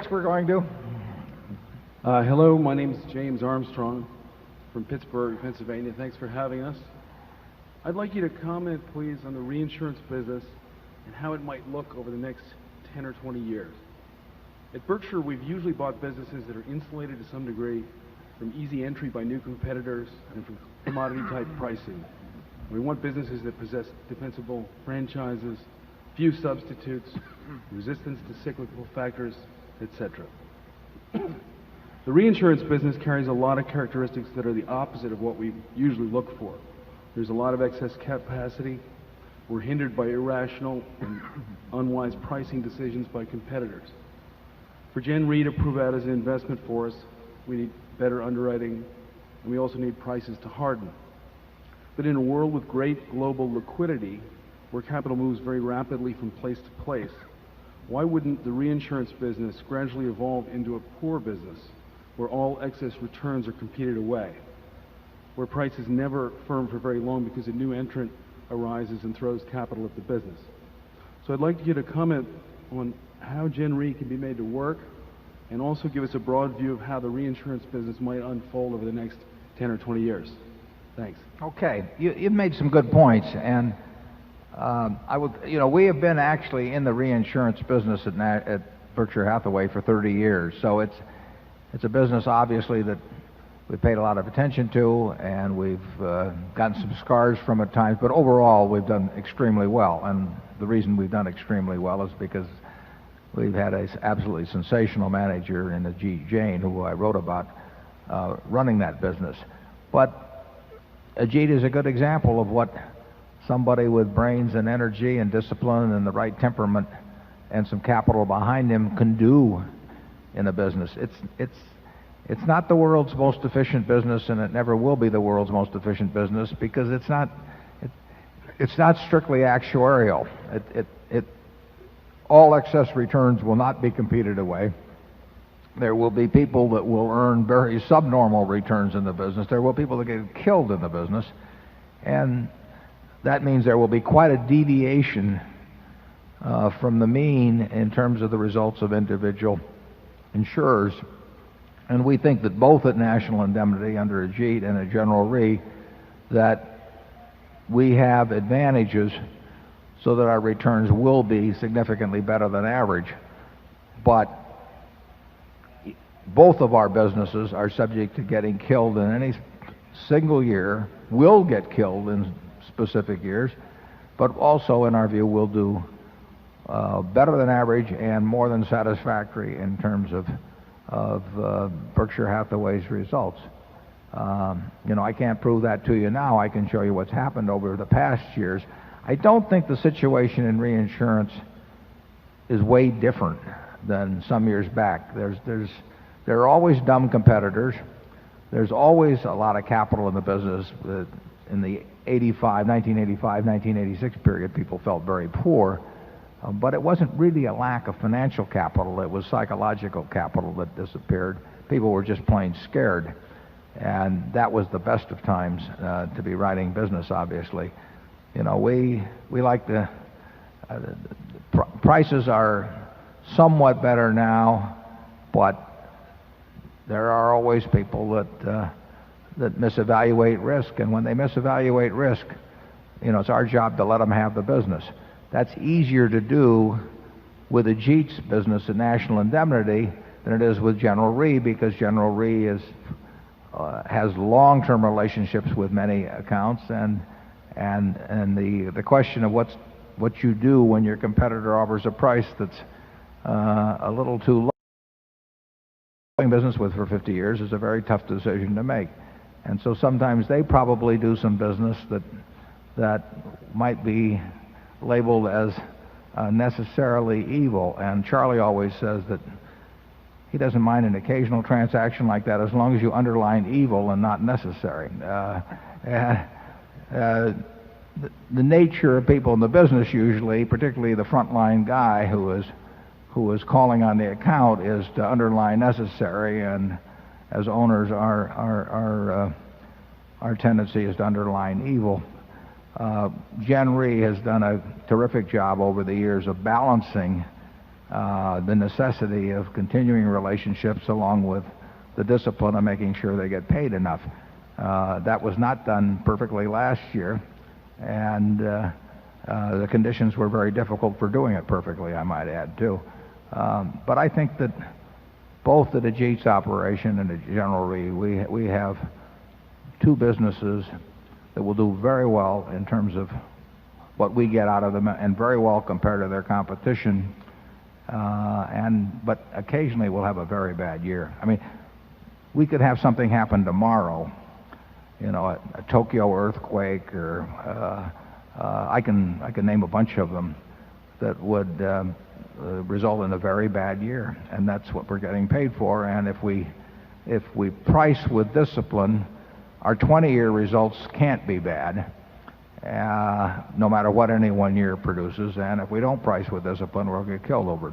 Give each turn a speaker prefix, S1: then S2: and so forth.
S1: next we're going to?
S2: Hello, my name is James Armstrong from Pittsburgh, Pennsylvania. Thanks for having us. I'd like you to comment, please, on the reinsurance business and how it might look over the next 10 or 20 years. At Berkshire, we've usually bought businesses that are insulated to some degree from easy entry by new competitors and from commodity-type pricing. We want businesses that possess defensible franchises, few substitutes, resistance to cyclical factors, etc. The reinsurance business carries a lot of characteristics that are the opposite of what we usually look for. There's a lot of excess capacity. We're hindered by irrational and unwise pricing decisions by competitors. For Gen Re to prove out as an investment for us, we need better underwriting, and we also need prices to harden. But in a world with great global liquidity, where capital moves very rapidly from place to place, why wouldn't the reinsurance business gradually evolve into a poor business, where all excess returns are competed away, where price is never firm for very long because a new entrant arises and throws capital at the business? So I'd like you to comment on how Gen Re can be made to work, and also give us a broad view of how the reinsurance business might unfold over the next 10 or 20 years. Thanks.
S1: Okay, you've made some good points, and we have been actually in the reinsurance business at Berkshire Hathaway for 30 years, so it's a business obviously that we've paid a lot of attention to, and we've gotten some scars from at times, but overall we've done extremely well. And the reason we've done extremely well is because we've had an absolutely sensational manager in Ajit Jain, who I wrote about, running that business. But Ajit is a good example of what somebody with brains and energy and discipline and the right temperament and some capital behind him can do in a business. It's not the world's most efficient business, and it never will be the world's most efficient business, because it's not strictly actuarial. All excess returns will not be competed away. There will be people that will earn very subnormal returns in the business. There will be people that get killed in the business, and that means there will be quite a deviation from the mean in terms of the results of individual insurers. And we think that both at National Indemnity under Ajit and at General Re, that we have advantages so that our returns will be significantly better than average. But both of our businesses are subject to getting killed in any single year, will get killed in specific years, but also, in our view, will do better than average and more than satisfactory in terms of Berkshire Hathaway's results. I can't prove that to you now. I can show you what's happened over the past years. I don't think the situation in reinsurance is way different than some years back. There are always dumb competitors. There's always a lot of capital in the business. In the 1985, 1986 period, people felt very poor. But it wasn't really a lack of financial capital. It was psychological capital that disappeared. People were just plain scared. And that was the best of times to be writing business, obviously. We like prices are somewhat better now, but there are always people that misevaluate risk. And when they misevaluate risk, it's our job to let them have the business. That's easier to do with Ajit's business at National Indemnity than it is with General Re, because General Re has long-term relationships with many accounts, and the question of what you do when your competitor offers a price that's a little too low. Doing business with for 50 years is a very tough decision to make, and so sometimes they probably do some business that might be labeled as necessarily evil. And Charlie always says that he doesn't mind an occasional transaction like that as long as you underline evil and not necessary. The nature of people in the business usually, particularly the frontline guy who is calling on the account, is to underline necessary, and as owners our tendency is to underline evil. Gen Re has done a terrific job over the years of balancing the necessity of continuing relationships along with the discipline of making sure they get paid enough. That was not done perfectly last year, and the conditions were very difficult for doing it perfectly, I might add, too. But I think that both at the Ajit's operation and at General Re, we have two businesses that will do very well in terms of what we get out of them, and very well compared to their competition. But occasionally we'll have a very bad year. I mean, we could have something happen tomorrow, a Tokyo earthquake, or I can name a bunch of them that would result in a very bad year, and that's what we're getting paid for. And if we price with discipline, our 20-year results can't be bad, no matter what any one year produces. And if we don't price with discipline, we'll get killed over it.